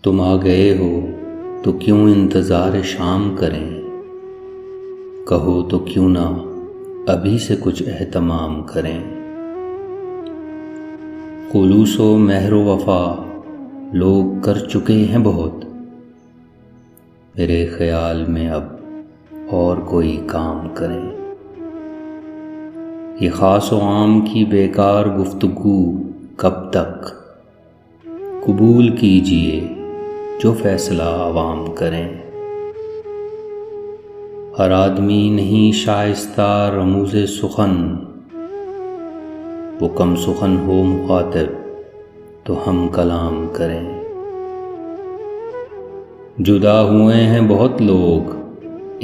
तुम आ गए हो तो क्यों इंतज़ार शाम करें। कहो तो क्यों ना अभी से कुछ एहतमाम करें। खुलूसो महरो वफा लोग कर चुके हैं बहुत, मेरे ख्याल में अब और कोई काम करें। ये ख़ास व आम की बेकार गुफ्तगू कब तक, कबूल कीजिए जो फ़ैसला आवाम करें। हर आदमी नहीं शाइस्ता रमूज़े सुखन, वो कम सुखन हो मुखातिब तो हम कलाम करें। जुदा हुए हैं बहुत लोग,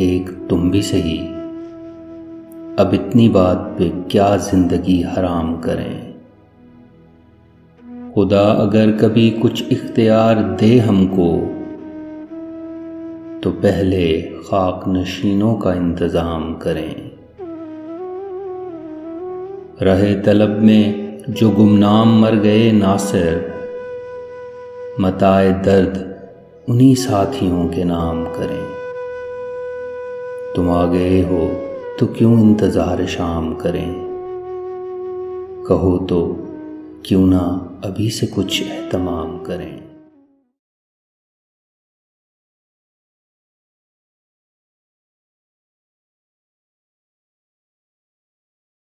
एक तुम भी सही, अब इतनी बात पे क्या ज़िंदगी हराम करें। खुदा अगर कभी कुछ इख्तियार दे हमको, तो पहले खाक नशीनों का इंतज़ाम करें। रहे तलब में जो गुमनाम मर गए नासिर, मताए दर्द उन्हीं साथियों के नाम करें। तुम आ गए हो तो क्यों इंतज़ार शाम करें। कहो तो क्यों ना अभी से कुछ एहतमाम करें।